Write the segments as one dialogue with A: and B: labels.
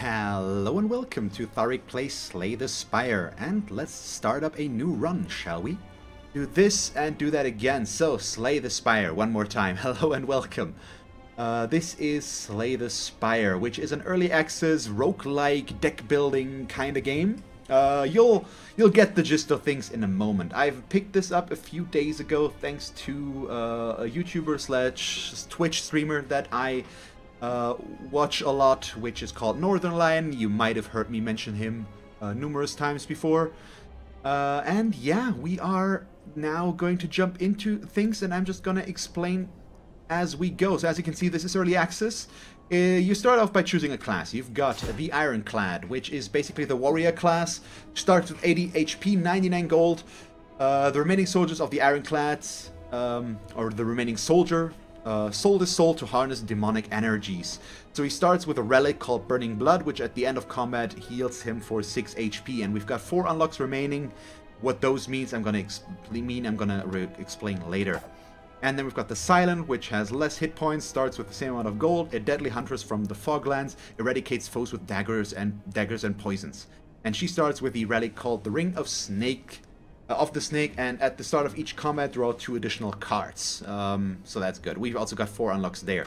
A: Hello and welcome to Thalric plays Slay the Spire, and let's start up a new run, shall we? Do this and do that again. So, Slay the Spire, one more time. Hello and welcome. This is Slay the Spire, which is an early access roguelike deck building kind of game. You'll get the gist of things in a moment. I've picked this up a few days ago thanks to a YouTuber / Twitch streamer that I watch a lot, which is called Northern Lion. You might have heard me mention him numerous times before. And yeah, we are now going to jump into things, and I'm just gonna explain as we go. So as you can see, this is early access. You start off by choosing a class. You've got the Ironclad, which is basically the warrior class. Starts with 80 HP, 99 gold. The remaining soldiers of the Ironclads, or the remaining soldier, sold his soul to harness demonic energies. So he starts with a relic called Burning Blood, which at the end of combat heals him for 6 HP. And we've got 4 unlocks remaining. What those means, I'm gonna explain later. And then we've got the Silent, which has less hit points, starts with the same amount of gold. A deadly huntress from the Foglands, eradicates foes with daggers and poisons. And she starts with the relic called the Ring of the Snake, and at the start of each combat draw 2 additional cards. So that's good. We've also got 4 unlocks there.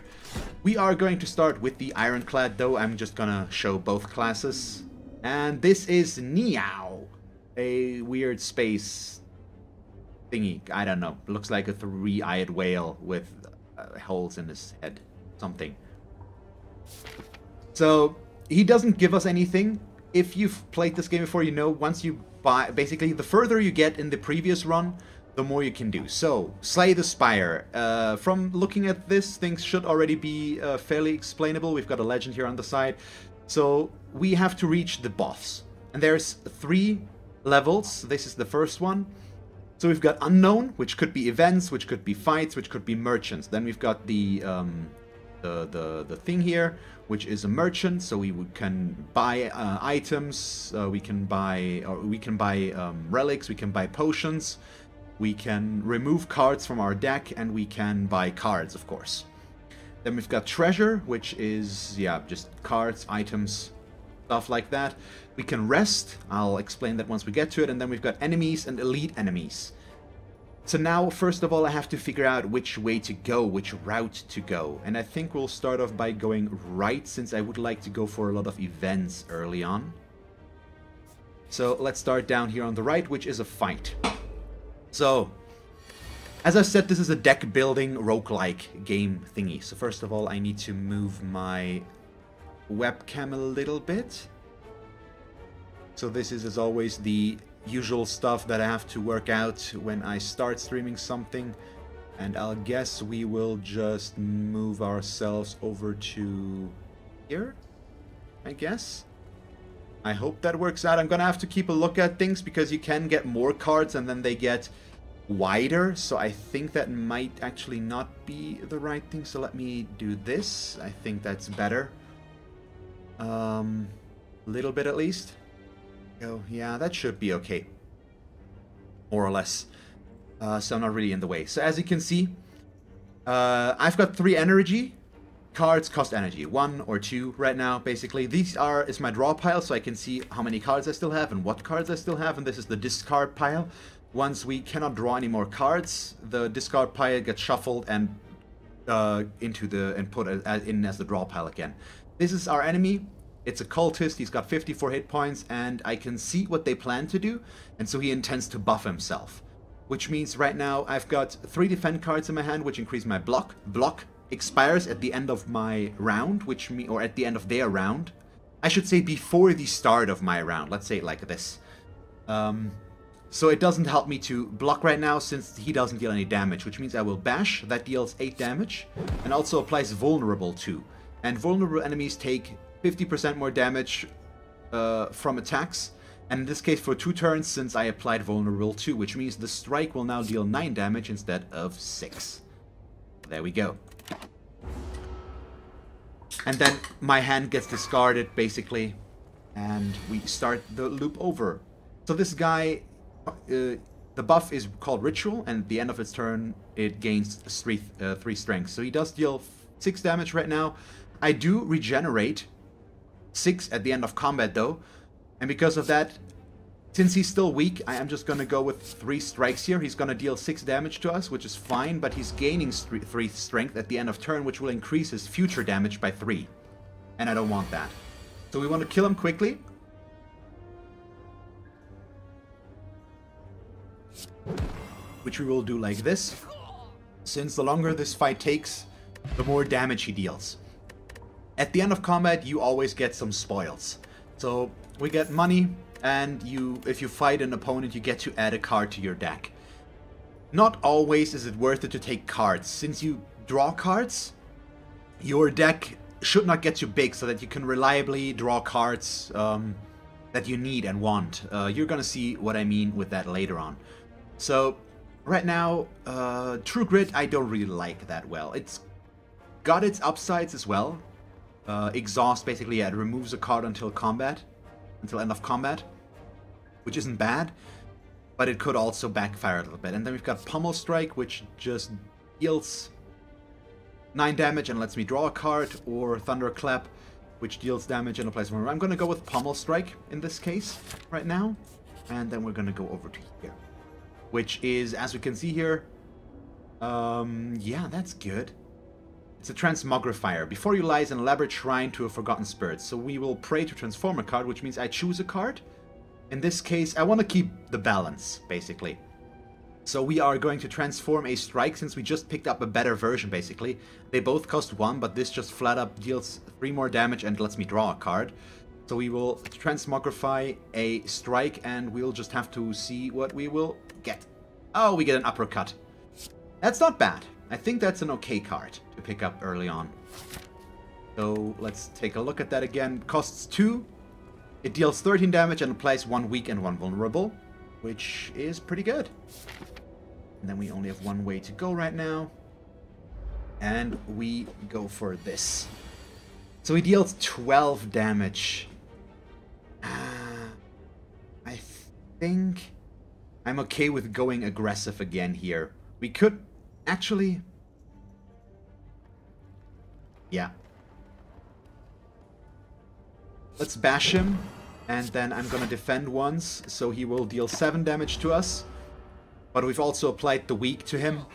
A: We are going to start with the Ironclad, though. I'm just gonna show both classes. And this is Niao, a weird space thingy. I don't know. Looks like a 3-eyed whale with holes in his head. Something. So he doesn't give us anything. If you've played this game before, you know once you buy, basically the further you get in the previous run, the more you can do. So, Slay the Spire. From looking at this, things should already be fairly explainable. We've got a legend here on the side. So, we have to reach the boss. And there's 3 levels. This is the first one. So we've got Unknown, which could be events, which could be fights, which could be merchants. Then we've got the thing here, which is a merchant. So we can buy items. We can buy relics. We can buy potions. We can remove cards from our deck, and we can buy cards, of course. Then we've got Treasure, which is just cards, items, stuff like that. We can rest. I'll explain that once we get to it. And then we've got enemies and elite enemies. So now, first of all, I have to figure out which way to go, which route to go. And I think we'll start off by going right, since I would like to go for a lot of events early on. So let's start down here on the right, which is a fight. So, as I said, this is a deck building roguelike game thingy. So first of all, I need to move my webcam a little bit. So this is, as always, the usual stuff that I have to work out when I start streaming something. And I'll guess we will just move ourselves over to here, I guess. I hope that works out. I'm gonna have to keep a look at things because you can get more cards and then they get wider. So I think that might actually not be the right thing. So let me do this. I think that's better. A little bit at least. Oh, yeah, that should be okay. More or less. So I'm not really in the way. So as you can see, I've got 3 energy. Cards cost energy. 1 or 2 right now, basically. These is my draw pile, so I can see how many cards I still have and what cards I still have. And this is the discard pile. Once we cannot draw any more cards, the discard pile gets shuffled and put in as the draw pile again. This is our enemy. It's a cultist, he's got 54 hit points, and I can see what they plan to do, and so he intends to buff himself. Which means right now I've got 3 defend cards in my hand, which increase my block. Block expires at the end of my round, or at the end of their round. I should say before the start of my round, let's say it like this. So it doesn't help me to block right now since he doesn't deal any damage, which means I will bash, that deals 8 damage, and also applies vulnerable too. And vulnerable enemies take 50% more damage from attacks, and in this case for 2 turns since I applied vulnerable 2, which means the strike will now deal 9 damage instead of 6. There we go. And then my hand gets discarded basically, and we start the loop over. So this guy, the buff is called Ritual, and at the end of its turn it gains 3 strength. So he does deal 6 damage right now. I do regenerate 6 at the end of combat though. And because of that, since he's still weak, I am just gonna go with 3 strikes here. He's gonna deal 6 damage to us, which is fine, but he's gaining 3 strength at the end of turn, which will increase his future damage by 3. And I don't want that. So we want to kill him quickly. Which we will do like this. Since the longer this fight takes, the more damage he deals. At the end of combat, you always get some spoils. So we get money, and if you fight an opponent, you get to add a card to your deck. Not always is it worth it to take cards. Since you draw cards, your deck should not get too big so that you can reliably draw cards that you need and want. You're gonna see what I mean with that later on. So right now, True Grit I don't really like that well. It's got its upsides as well. Exhaust basically, yeah, it removes a card until end of combat, which isn't bad, but it could also backfire a little bit. And then we've got Pummel Strike, which just deals 9 damage and lets me draw a card, or Thunderclap, which deals damage in a place where I'm going to go with Pummel Strike in this case right now, and then we're going to go over to here, which is, as we can see here, yeah, that's good. It's a Transmogrifier. Before you lies an elaborate shrine to a forgotten spirit. So we will pray to transform a card, which means I choose a card. In this case, I want to keep the balance, basically. So we are going to transform a strike, since we just picked up a better version, basically. They both cost 1, but this just flat up deals 3 more damage and lets me draw a card. So we will Transmogrify a strike, and we'll just have to see what we will get. Oh, we get an uppercut. That's not bad. I think that's an okay card to pick up early on. So let's take a look at that again. Costs 2. It deals 13 damage and applies 1 weak and 1 vulnerable, which is pretty good. And then we only have 1 way to go right now. And we go for this. So he deals 12 damage. I think I'm okay with going aggressive again here. We could actually... yeah. Let's bash him, and then I'm gonna defend once, so he will deal 7 damage to us. But we've also applied the weak to him,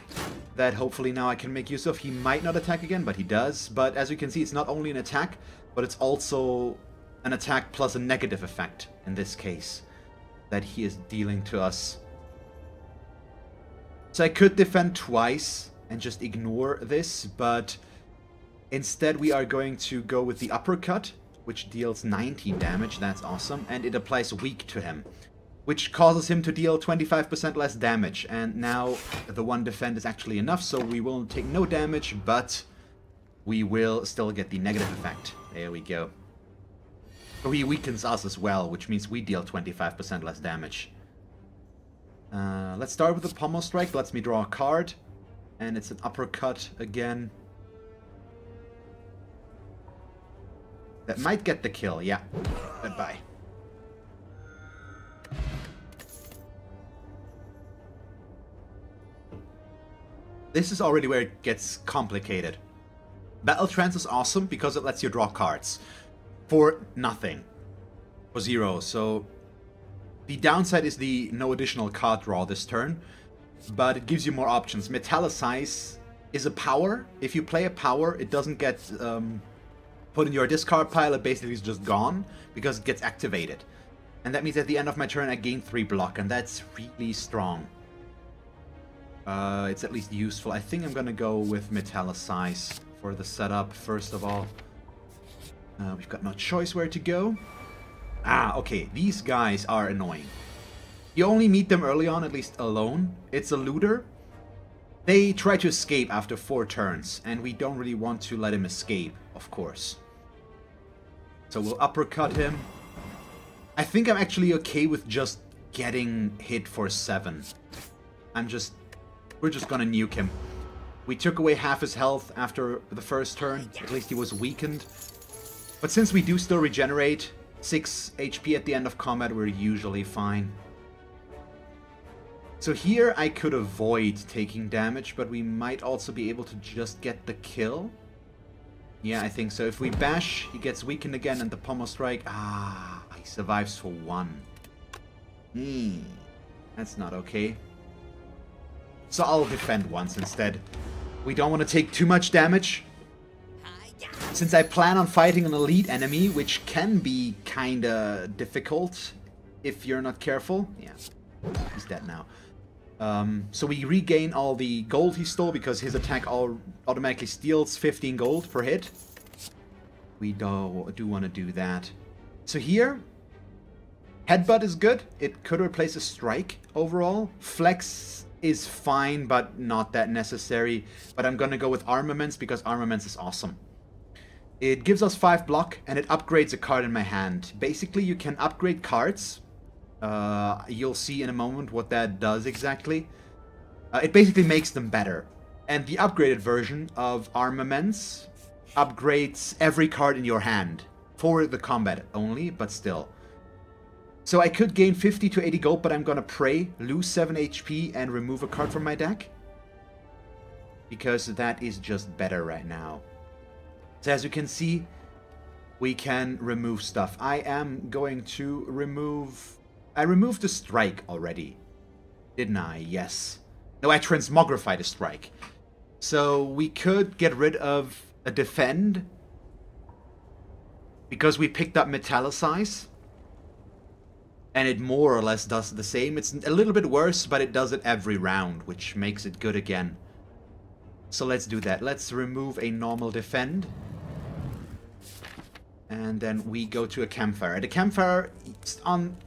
A: that hopefully now I can make use of. He might not attack again, but he does. But as you can see, it's not only an attack, but it's also an attack plus a negative effect, in this case, that he is dealing to us. So I could defend twice and just ignore this, but instead we are going to go with the uppercut, which deals 19 damage. That's awesome. And it applies weak to him, which causes him to deal 25% less damage. And now the 1 defend is actually enough, so we will take no damage, but we will still get the negative effect. There we go. So he weakens us as well, which means we deal 25% less damage. Let's start with the Pummel Strike. Lets me draw a card. And it's an uppercut again. That might get the kill, yeah. Goodbye. This is already where it gets complicated. Battle Trance is awesome because it lets you draw cards. For nothing. For 0, so... the downside is the no additional card draw this turn, but it gives you more options. Metallicize is a power. If you play a power, it doesn't get put in your discard pile, it basically is just gone, because it gets activated. And that means at the end of my turn I gain 3 block, and that's really strong. It's at least useful. I think I'm gonna go with Metallicize for the setup, first of all. We've got no choice where to go. Ah, okay, these guys are annoying. You only meet them early on, at least alone. It's a looter. They try to escape after 4 turns, and we don't really want to let him escape, of course. So we'll uppercut him. I think I'm actually okay with just getting hit for 7. We're just gonna nuke him. We took away half his health after the first turn, at least he was weakened. But since we do still regenerate 6 HP at the end of combat, we're usually fine. So here I could avoid taking damage, but we might also be able to just get the kill. Yeah, I think so. If we bash, he gets weakened again, and the pommel strike... Ah, he survives for 1. That's not okay. So I'll defend once instead. We don't want to take too much damage. Since I plan on fighting an elite enemy, which can be kinda difficult if you're not careful. Yeah, he's dead now. So we regain all the gold he stole because his attack automatically steals 15 gold per hit. We do want to do that. So here, Headbutt is good. It could replace a strike overall. Flex is fine, but not that necessary. But I'm gonna go with Armaments because Armaments is awesome. It gives us 5 block and it upgrades a card in my hand. Basically, you can upgrade cards. You'll see in a moment what that does exactly. It basically makes them better. And the upgraded version of Armaments upgrades every card in your hand. For the combat only, but still. So I could gain 50 to 80 gold, but I'm gonna pray, lose 7 HP, and remove a card from my deck. Because that is just better right now. So as you can see, we can remove stuff. I am going to remove... I removed the strike already. Didn't I? Yes. No, I transmogrified a strike. So we could get rid of a defend. Because we picked up Metallicize. And it more or less does the same. It's a little bit worse, but it does it every round, which makes it good again. So let's do that. Let's remove a normal defend. And then we go to a campfire. At a campfire,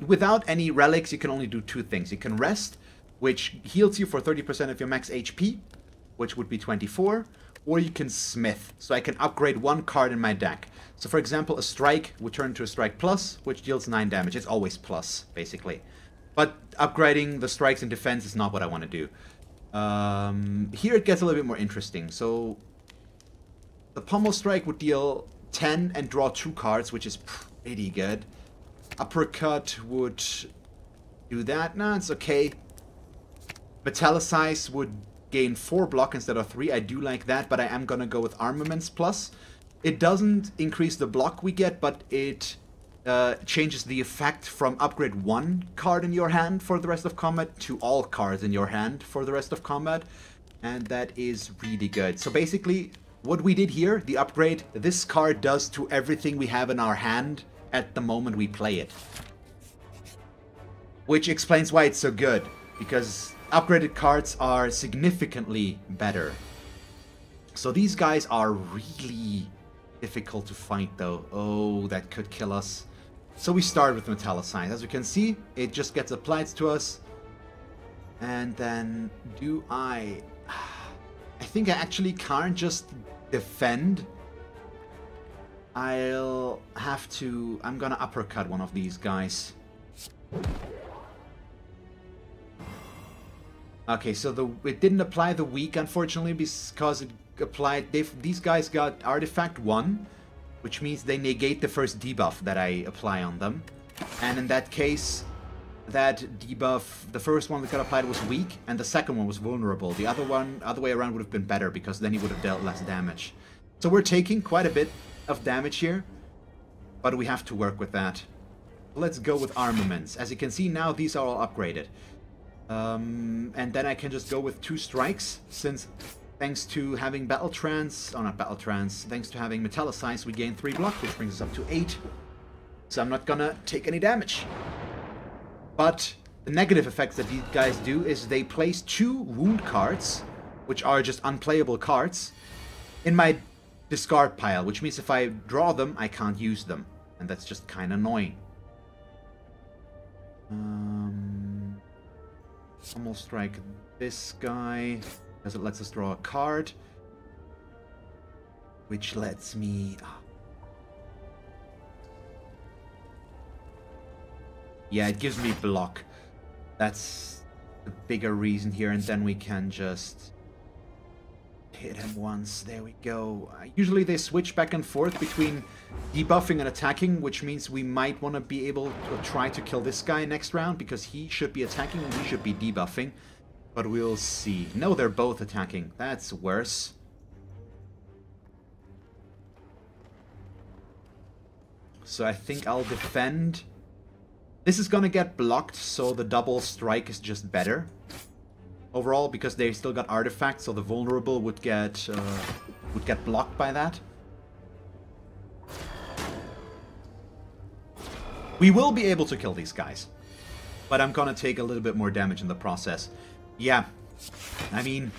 A: without any relics, you can only do 2 things. You can rest, which heals you for 30% of your max HP, which would be 24. Or you can smith, so I can upgrade 1 card in my deck. So for example, a strike would turn to a strike plus, which deals 9 damage. It's always plus, basically. But upgrading the strikes in defense is not what I want to do. Here it gets a little bit more interesting. So the pommel strike would deal 10 and draw 2 cards, which is pretty good. Uppercut would do that. No, it's okay. Metallicize would gain 4 block instead of 3. I do like that, but I am gonna go with Armaments Plus. It doesn't increase the block we get, but it changes the effect from upgrade 1 card in your hand for the rest of combat to all cards in your hand for the rest of combat. And that is really good. So basically, what we did here, the upgrade, this card does to everything we have in our hand at the moment we play it. Which explains why it's so good, because upgraded cards are significantly better. So these guys are really difficult to fight though. Oh, that could kill us. So we start with Metallicize. As you can see, it just gets applied to us. And then I think I actually can't just defend. I'm gonna uppercut one of these guys. Okay, so it didn't apply the weak, unfortunately, because it applied... These guys got Artifact 1, which means they negate the first debuff that I apply on them. And in that case, that debuff, the first one that got applied was weak, and the second one was vulnerable. The other way around would have been better, because then he would have dealt less damage. So we're taking quite a bit of damage here, but we have to work with that. Let's go with Armaments. As you can see now, these are all upgraded. And then I can just go with 2 strikes, since thanks to having Battle Trance, thanks to having Metallicize, we gain 3 block, which brings us up to 8. So I'm not gonna take any damage. But the negative effects that these guys do is they place 2 wound cards, which are just unplayable cards, in my discard pile, which means if I draw them, I can't use them. And that's just kind of annoying. Almost strike this guy, because it lets us draw a card. Which lets me... Yeah, it gives me block. That's the bigger reason here, and then we can just hit him once. There we go. Usually they switch back and forth between debuffing and attacking, which means we might want to be able to try to kill this guy next round, because he should be attacking and we should be debuffing. But we'll see. No, they're both attacking. That's worse. So I think I'll defend. This is gonna get blocked, so the double strike is just better overall, because they still got artifacts, so the vulnerable would get blocked by that. We will be able to kill these guys, but I'm gonna take a little bit more damage in the process. Yeah, I mean,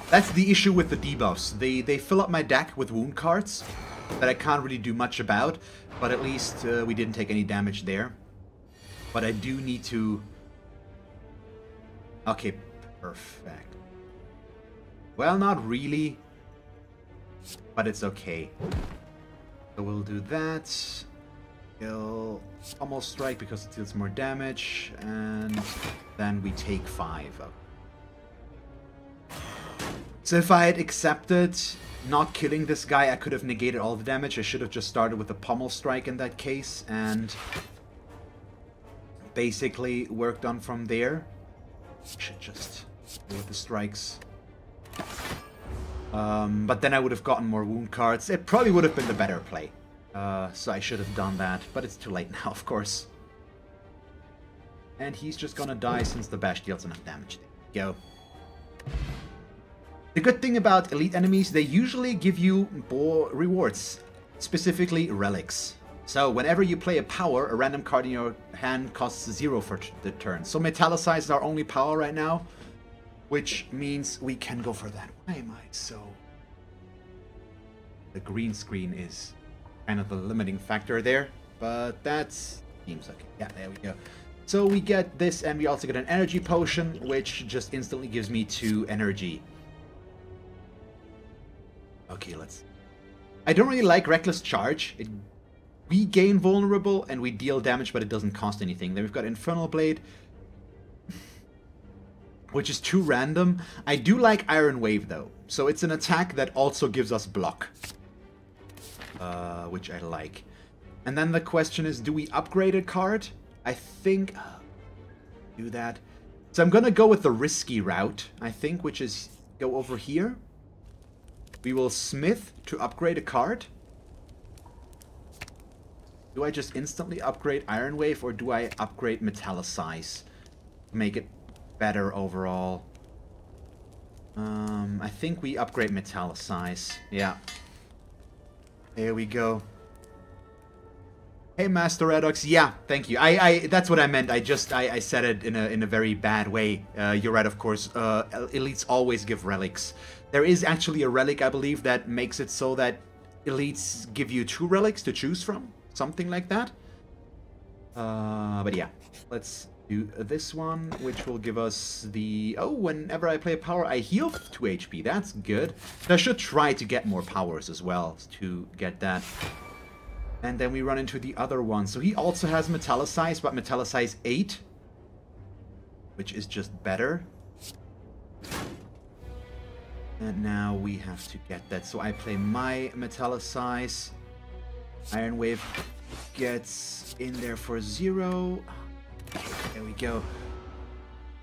A: that's the issue with the debuffs. They fill up my deck with wound cards that I can't really do much about, but at least we didn't take any damage there. But I do need to... Okay, perfect. Well, not really, but it's okay. So we'll do that. He'll almost strike because it deals more damage, and then we take 5. So if I had accepted not killing this guy, I could have negated all the damage. I should have just started with a pommel strike in that case, and basically worked on from there. Should just go with the strikes. But then I would have gotten more wound cards. It probably would have been the better play. So I should have done that, but it's too late now, of course. And he's just gonna die since the bash deals enough damage. There we go. The good thing about elite enemies, they usually give you more rewards, specifically relics. So whenever you play a power, a random card in your hand costs 0 for the turn. So Metallicize is our only power right now, which means we can go for that. Why am I so... The green screen is kind of the limiting factor there, but that seems okay. Yeah, there we go. So we get this, and we also get an energy potion, which just instantly gives me 2 energy. Okay, let's... I don't really like Reckless Charge. We gain vulnerable and we deal damage, but it doesn't cost anything. Then we've got Infernal Blade, which is too random. I do like Iron Wave, though. So it's an attack that also gives us block, which I like. And then the question is, do we upgrade a card? I think... do that. So I'm gonna go with the risky route, I think, which is go over here. We will smith to upgrade a card. Do I just instantly upgrade Iron Wave, or do I upgrade Metallicize to make it better overall? I think we upgrade Metallicize. Yeah. There we go. Hey, Master Redox. Yeah, thank you. That's what I meant. I said it in a very bad way. You're right, of course. Elites always give relics. There is actually a relic, I believe, that makes it so that elites give you 2 relics to choose from. Something like that. But yeah, let's do this one, which will give us the... Oh, whenever I play a power, I heal 2 HP. That's good. But I should try to get more powers as well to get that. And then we run into the other one. So he also has Metallicize, but Metallicize 8, which is just better. And now we have to get that. So I play my Metallicize. Iron Wave gets in there for 0. Okay, there we go.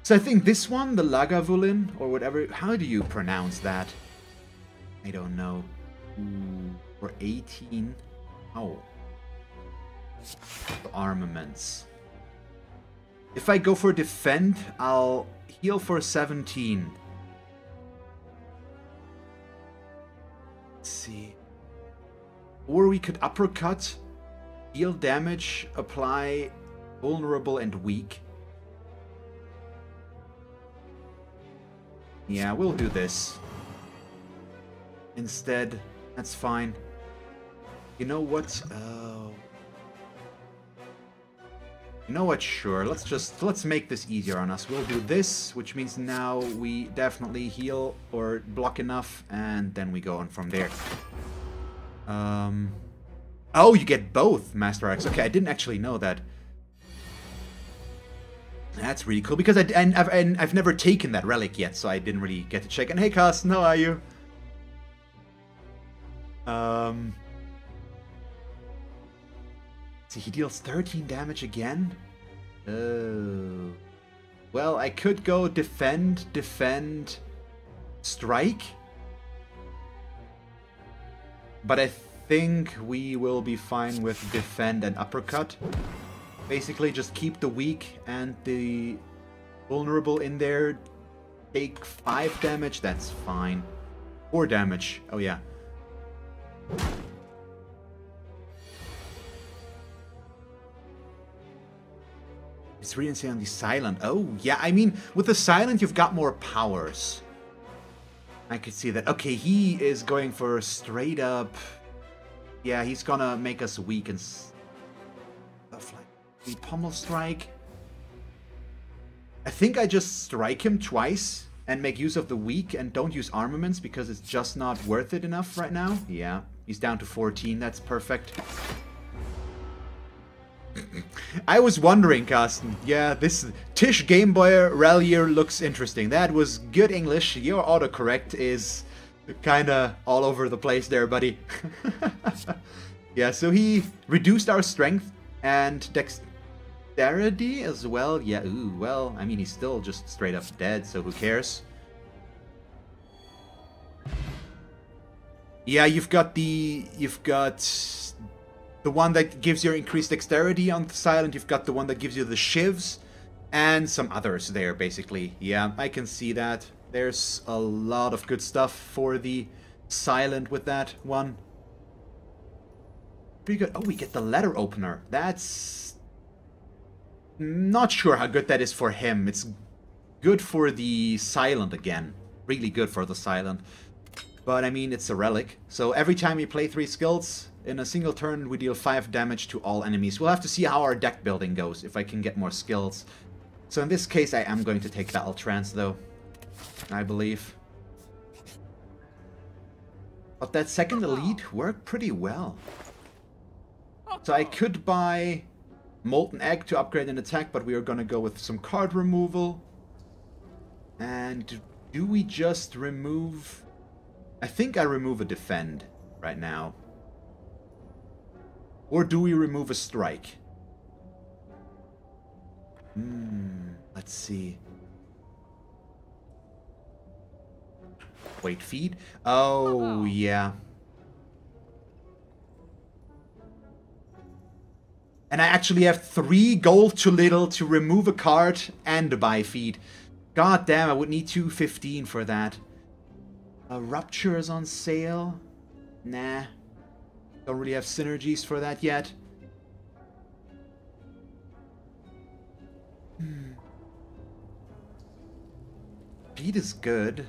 A: So I think this one, the Lagavulin, or whatever, how do you pronounce that? I don't know. Ooh, for 18. Oh. The armaments. If I go for defend, I'll heal for 17. Let's see. Or we could uppercut, deal damage, apply vulnerable and weak. Yeah, we'll do this instead. That's fine. You know what? You know what? Sure. Let's make this easier on us. We'll do this, which means now we definitely heal or block enough, and then we go on from there. Oh, you get both Master Axe. Okay, I didn't actually know that. That's really cool, because I've never taken that relic yet, so I didn't really get to check. And hey, Carsten, how are you? See, he deals 13 damage again? Oh. Well, I could go defend, strike. But I think we will be fine with defend and uppercut. Basically, just keep the weak and the vulnerable in there. Take 5 damage, that's fine. 4 damage, oh yeah. It's really insane on the silent. Oh, yeah, I mean, with the silent, you've got more powers. I could see that. Okay, he is going for straight up... Yeah, he's gonna make us weak and stuff like the pommel strike. I think I just strike him twice and make use of the weak and don't use armaments because it's just not worth it enough right now. Yeah, he's down to 14. That's perfect. I was wondering, Carsten. Yeah, this Tish Game Boy Rallier looks interesting. That was good English. Your autocorrect is kinda all over the place there, buddy. Yeah, so he reduced our strength and dexterity as well. Yeah, ooh, well, I mean, he's still just straight up dead, so who cares? Yeah, you've got the one that gives you increased dexterity on the silent, you've got the one that gives you the shivs, and some others there, basically. Yeah, I can see that. There's a lot of good stuff for the silent with that one. Pretty good. Oh, we get the letter opener. That's... not sure how good that is for him. It's good for the silent again. Really good for the silent. But, I mean, it's a relic. So every time you play 3 skills... in a single turn, we deal 5 damage to all enemies. We'll have to see how our deck building goes, if I can get more skills. So in this case, I am going to take Battle Trance, though. I believe. But that second elite worked pretty well. So I could buy Molten Egg to upgrade an attack, but we are going to go with some card removal. And do we just remove... I think I remove a defend right now. Or do we remove a strike? Let's see. Wait, feed? Oh, yeah. And I actually have 3 gold too little to remove a card and buy feed. God damn, I would need 215 for that. Rupture is on sale. Nah. Don't really have synergies for that yet. Speed is good.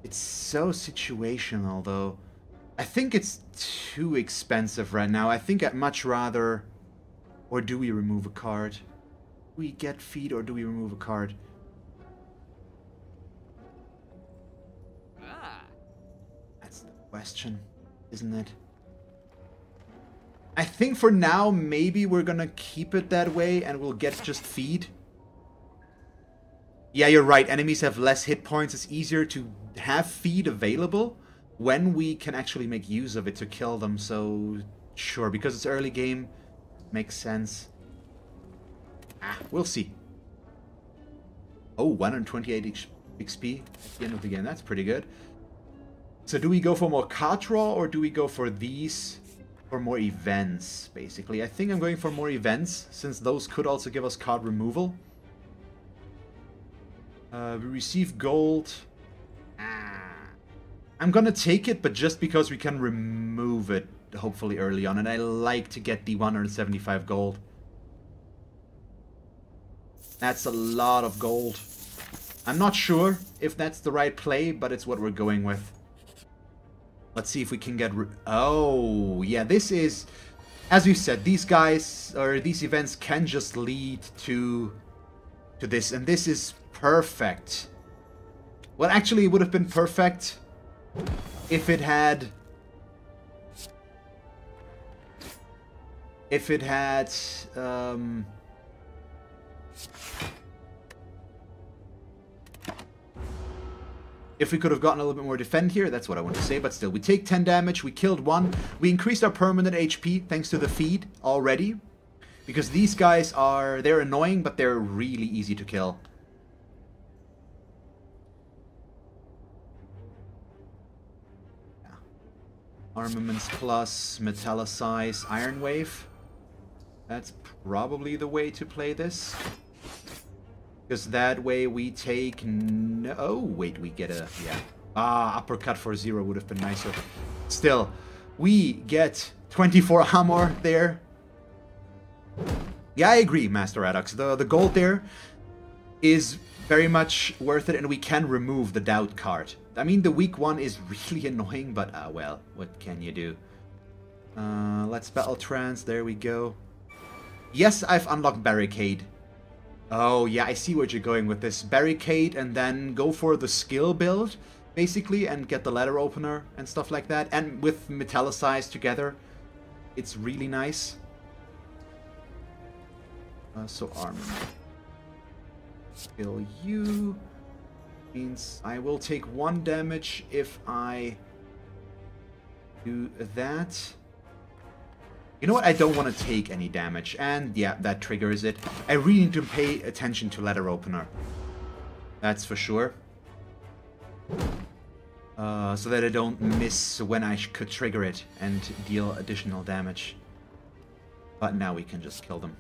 A: It's so situational, though. I think it's too expensive right now. I think I'd much rather... Or do we remove a card? Do we get feed or do we remove a card? That's the question, isn't it? I think for now, maybe we're gonna keep it that way and we'll get just feed. Yeah, you're right. Enemies have less hit points. It's easier to have feed available when we can actually make use of it to kill them. So, sure, because it's early game, makes sense. We'll see. Oh, 128 XP at the end of the game. That's pretty good. So do we go for more card draw or do we go for these for more events, basically? I think I'm going for more events, since those could also give us card removal. We receive gold. I'm gonna take it, but just because we can remove it, hopefully early on. And I like to get the 175 gold. That's a lot of gold. I'm not sure if that's the right play, but it's what we're going with. Let's see if we can get... Oh, yeah, this is... As you said, these guys, or these events can just lead to this. And this is perfect. Well, actually, it would have been perfect if it had... If it had... If we could have gotten a little bit more defend here, that's what I want to say, but still, we take 10 damage, we killed 1, we increased our permanent HP thanks to the feed already, because these guys are, they're annoying, but they're really easy to kill. Armaments plus, metallicize, iron wave. That's probably the way to play this. Because that way we take no... Oh, wait, we get a... Yeah. Uppercut for 0 would have been nicer. Still, we get 24 armor there. Yeah, I agree, Master Radux. The gold there is very much worth it, and we can remove the doubt card. I mean, the weak one is really annoying, but, well, what can you do? Let's battle trance. There we go. Yes, I've unlocked Barricade. Oh, yeah, I see what you're going with this. Barricade, and then go for the skill build, basically, and get the ladder opener and stuff like that. And with metallicize together, it's really nice. So armor. Skill U means I will take 1 damage if I do that. You know what? I don't want to take any damage, and yeah, that triggers it. I really need to pay attention to ladder opener. That's for sure. So that I don't miss when I could trigger it and deal additional damage. But now we can just kill them.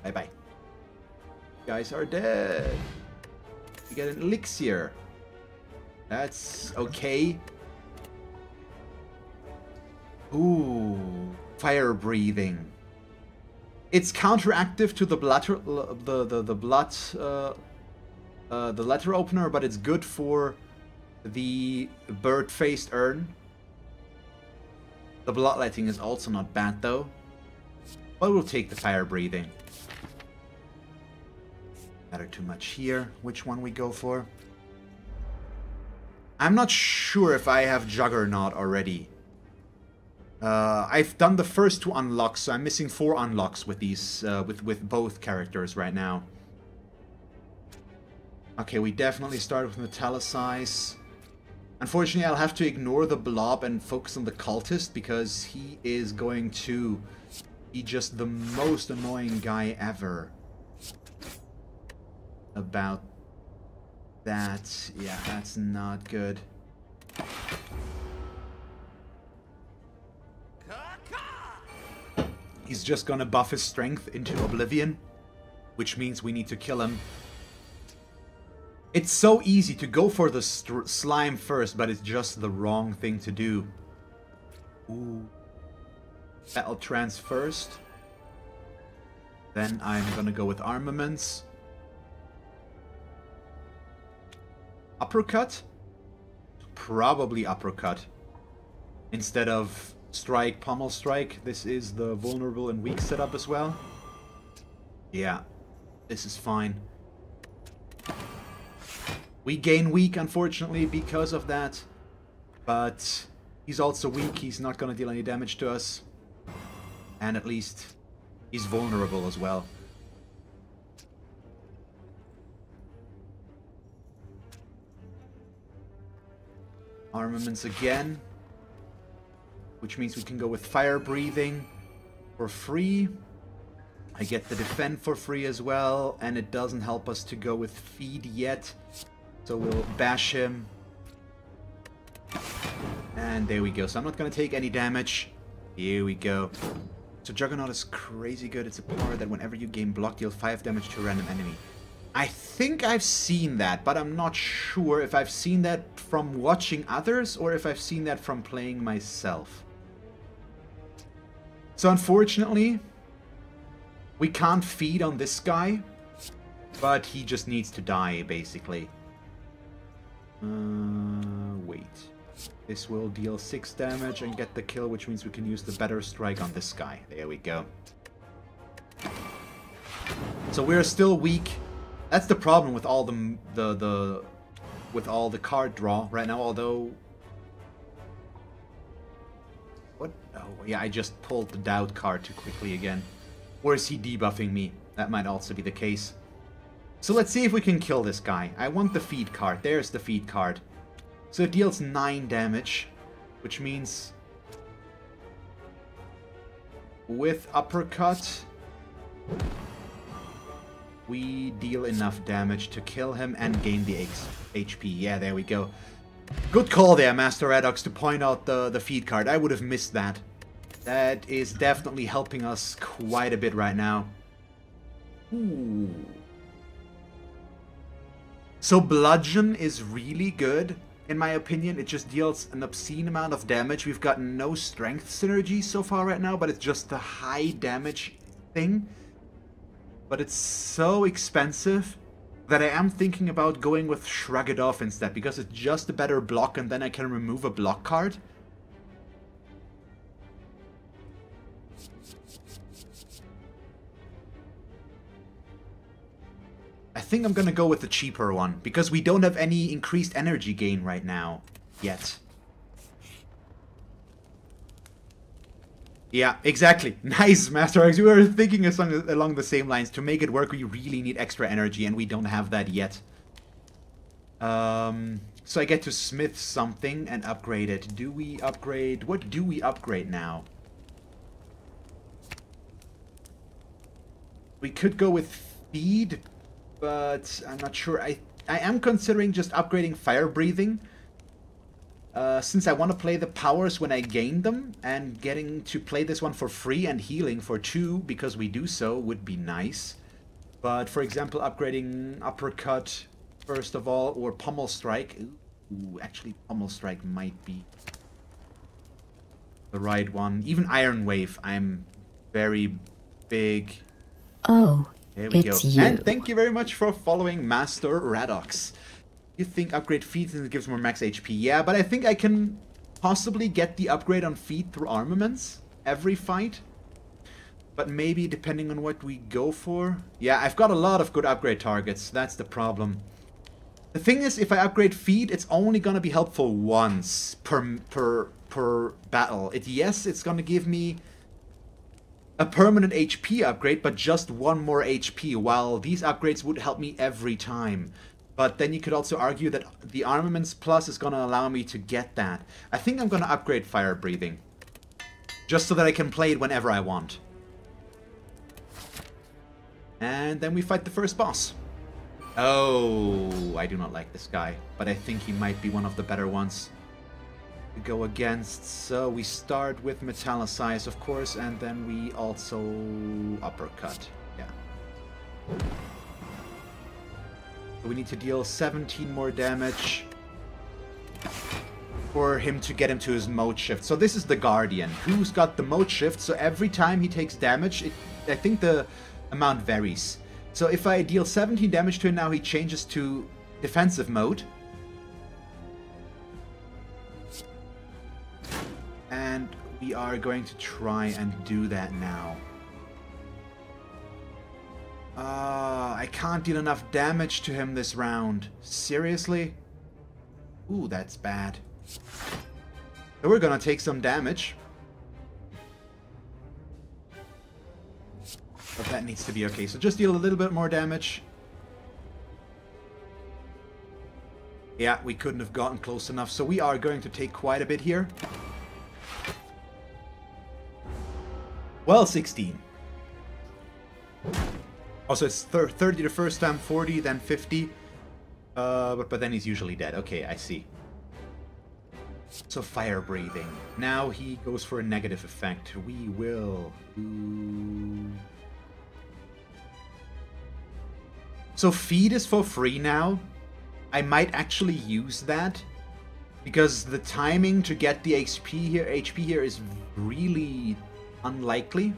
A: Bye-bye. You guys are dead. You get an elixir. That's okay. Ooh, fire breathing. It's counteractive to the the letter opener, but it's good for the bird-faced urn. The bloodletting is also not bad though. But we'll take the fire breathing. Matter too much here. Which one we go for? I'm not sure if I have Juggernaut already. I've done the first 2 unlocks, so I'm missing 4 unlocks with these, with both characters right now. Okay, we definitely start with metallicize. Unfortunately, I'll have to ignore the blob and focus on the cultist because he is going to be just the most annoying guy ever. About that, yeah, that's not good. He's just gonna buff his strength into oblivion, which means we need to kill him. It's so easy to go for the slime first, but it's just the wrong thing to do. Ooh. Battle trance first. Then I'm gonna go with armaments. Uppercut? Probably uppercut. Instead of strike, pommel strike. This is the vulnerable and weak setup as well. Yeah, this is fine. We gain weak, unfortunately, because of that. But he's also weak. He's not going to deal any damage to us. And at least he's vulnerable as well. Armaments again. Which means we can go with fire breathing for free. I get the defend for free as well. And it doesn't help us to go with feed yet. So we'll bash him. And there we go. So I'm not going to take any damage. Here we go. So Juggernaut is crazy good. It's a power that whenever you gain block, deal 5 damage to a random enemy. I think I've seen that, but I'm not sure if I've seen that from watching others or if I've seen that from playing myself. So unfortunately, we can't feed on this guy, but he just needs to die, basically. Wait. This will deal 6 damage and get the kill, which means we can use the better strike on this guy. There we go. So we're still weak. That's the problem with all the card draw right now, although... What? Oh, yeah, I just pulled the doubt card too quickly again. Or is he debuffing me? That might also be the case. So let's see if we can kill this guy. I want the feed card. There's the feed card. So it deals 9 damage, which means with uppercut we deal enough damage to kill him and gain the HP. Yeah, there we go. Good call there, Master Redox, to point out the feed card. I would have missed that. That is definitely helping us quite a bit right now. Ooh. So Bludgeon is really good, in my opinion. It just deals an obscene amount of damage. We've got no strength synergy so far right now, but it's just the high damage thing. But it's so expensive that I am thinking about going with Shrug It Off instead, because it's just a better block and then I can remove a block card. I think I'm gonna go with the cheaper one, because we don't have any increased energy gain right now, yet. Yeah, exactly. Nice, Master X. We were thinking along the same lines. To make it work, we really need extra energy, and we don't have that yet. So I get to smith something and upgrade it. Do we upgrade? What do we upgrade now? We could go with feed, but I'm not sure. I am considering just upgrading fire breathing. Since I want to play the powers when I gain them, and getting to play this one for free and healing for 2 because we do so would be nice. But for example, upgrading uppercut first of all, or pummel strike. Ooh, actually pummel strike might be the right one. Even iron wave, I'm very big.
B: Oh,
A: there we
B: it's
A: go.
B: you.
A: And thank you very much for following Master Radox. You think upgrade feet and it gives more max HP? Yeah, but I think I can possibly get the upgrade on feet through armaments every fight. But maybe depending on what we go for. Yeah, I've got a lot of good upgrade targets. That's the problem. The thing is, if I upgrade feet, it's only gonna be helpful once per battle. Yes, it's gonna give me a permanent HP upgrade, but just 1 more HP, while these upgrades would help me every time. But then you could also argue that the Armaments Plus is going to allow me to get that. I think I'm going to upgrade Fire Breathing. Just so that I can play it whenever I want. And then we fight the first boss. Oh, I do not like this guy. But I think he might be one of the better ones to go against. So we start with Metallicize, of course, and then we also uppercut. Yeah. We need to deal 17 more damage for him to get him to his mode shift. So this is the Guardian, who's got the mode shift, so every time he takes damage, I think the amount varies. So if I deal 17 damage to him now, he changes to defensive mode. And we are going to try and do that now. I can't deal enough damage to him this round. Seriously? Ooh, that's bad. So we're gonna take some damage. But that needs to be okay. So just deal a little bit more damage. Yeah, we couldn't have gotten close enough. So we are going to take quite a bit here. Well, 16. Also, it's 30 the first time, 40, then 50. But then he's usually dead. Okay, I see. So fire breathing. Now he goes for a negative effect. We will do... So feed is for free now. I might actually use that, because the timing to get the HP here is really unlikely.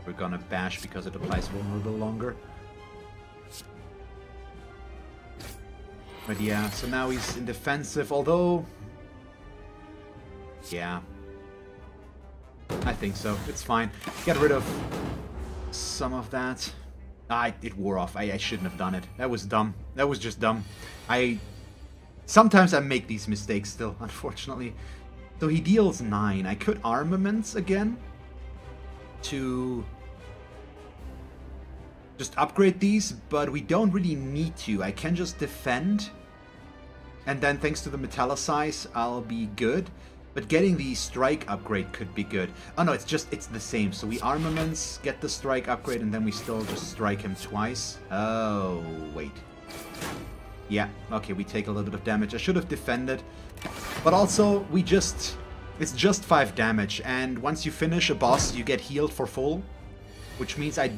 A: We're gonna bash because it applies vulnerable longer. But yeah, so now he's in defensive, although... Yeah. I think so. It's fine. Get rid of some of that. It wore off. I shouldn't have done it. That was dumb. That was just dumb. Sometimes I make these mistakes still, unfortunately. So he deals 9. I could armaments again to just upgrade these, but we don't really need to. I can just defend, and then thanks to the Metallicize, I'll be good. But getting the strike upgrade could be good. Oh no, it's the same. So we armaments, get the strike upgrade, and then we still just strike him twice. Oh, wait. Yeah, okay, we take a little bit of damage. I should have defended. But also, it's just 5 damage. And once you finish a boss, you get healed for full. Which means I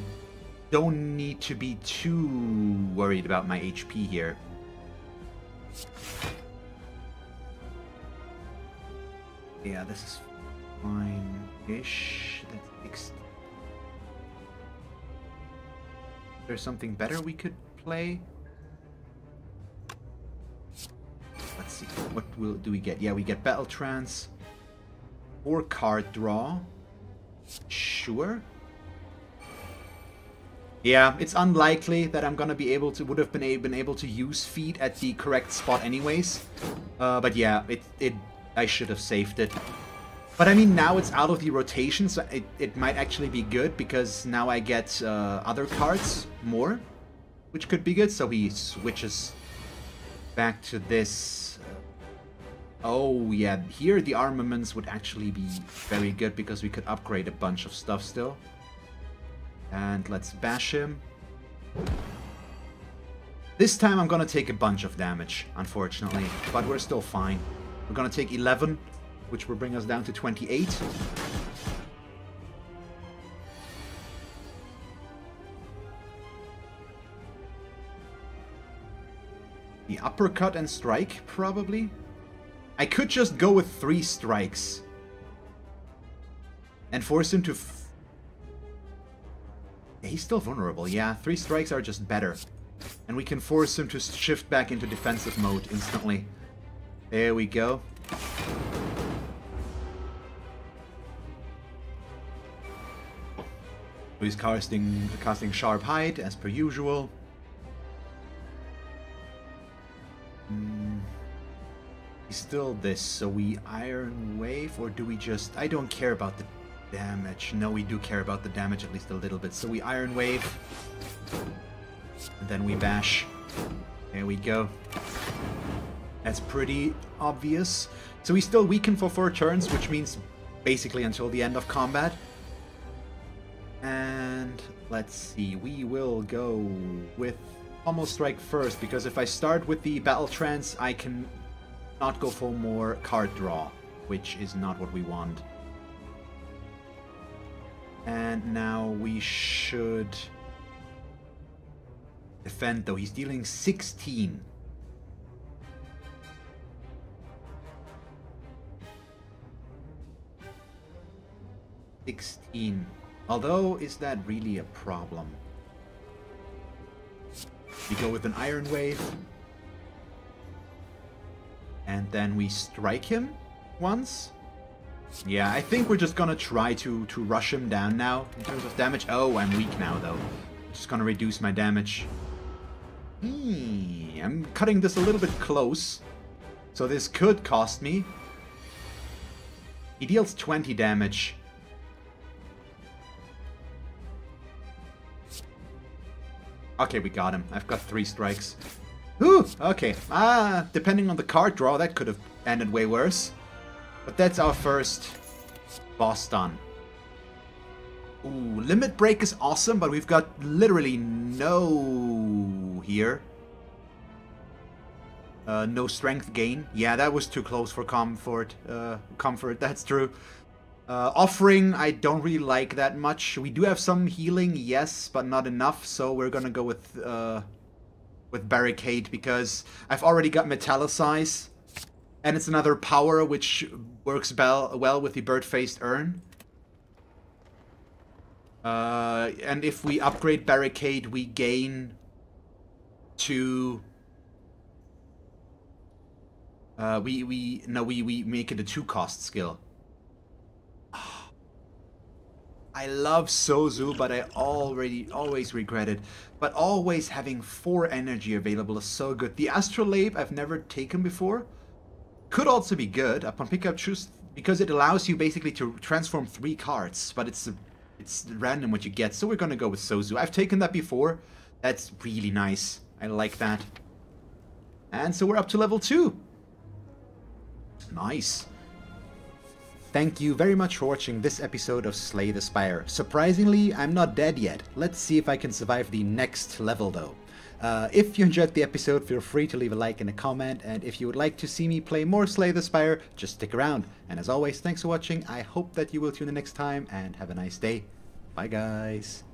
A: don't need to be too worried about my HP here. Yeah, this is fine-ish. That's there's something better we could play? Let's see. What do we get? Yeah, we get Battle Trance or card draw. Sure. Yeah, it's unlikely that I'm gonna be able to would have been able to use feet at the correct spot anyways. But yeah, I should have saved it. But I mean, now it's out of the rotation, so it might actually be good, because now I get other cards more, which could be good. So he switches back to this. Oh yeah, here the armaments would actually be very good, because we could upgrade a bunch of stuff still. And let's bash him. This time I'm gonna take a bunch of damage, unfortunately, but we're still fine. We're gonna take 11, which will bring us down to 28. The uppercut and strike, probably. I could just go with 3 strikes. And force him to... Yeah, he's still vulnerable, yeah. 3 strikes are just better. And we can force him to shift back into defensive mode instantly. There we go. He's casting Sharp Hide, as per usual. He's still this, so we Iron Wave, or do we just... I don't care about the damage. No, we do care about the damage at least a little bit. So we Iron Wave. And then we bash. There we go. That's pretty obvious. So we still weaken for 4 turns, which means basically until the end of combat. And let's see, we will go with Pommel Strike first, because if I start with the Battle Trance, I can not go for more card draw, which is not what we want. And now we should defend, though. He's dealing 16. Although, is that really a problem? We go with an Iron Wave. And then we strike him once. Yeah, I think we're just gonna try to rush him down now in terms of damage. Oh, I'm weak now, though. Just gonna reduce my damage. I'm cutting this a little bit close. So this could cost me. He deals 20 damage. Okay, we got him. I've got 3 strikes. Ooh, okay. Depending on the card draw, that could have ended way worse. But that's our first boss done. Ooh, Limit Break is awesome, but we've got literally no here. No strength gain. Yeah, that was too close for comfort. Comfort, that's true. Offering, I don't really like that much. We do have some healing, yes, but not enough. So we're gonna go with Barricade, because I've already got Metallicize, and it's another power which works well with the bird-faced urn. And if we upgrade Barricade, we gain 2. We make it a 2-cost skill. I love Sozu, but I always regret it. But always having 4 energy available is so good. The Astrolabe I've never taken before. Could also be good upon pickup, choose, because it allows you basically to transform 3 cards, but it's random what you get. So we're gonna go with Sozu. I've taken that before. That's really nice. I like that. And so we're up to level 2. Nice. thank you very much for watching this episode of Slay the Spire. Surprisingly, I'm not dead yet. Let's see if I can survive the next level though. If you enjoyed the episode, feel free to leave a like and a comment, and if you would like to see me play more Slay the Spire, just stick around. And as always, thanks for watching. I hope that you will tune in next time, and have a nice day. Bye guys.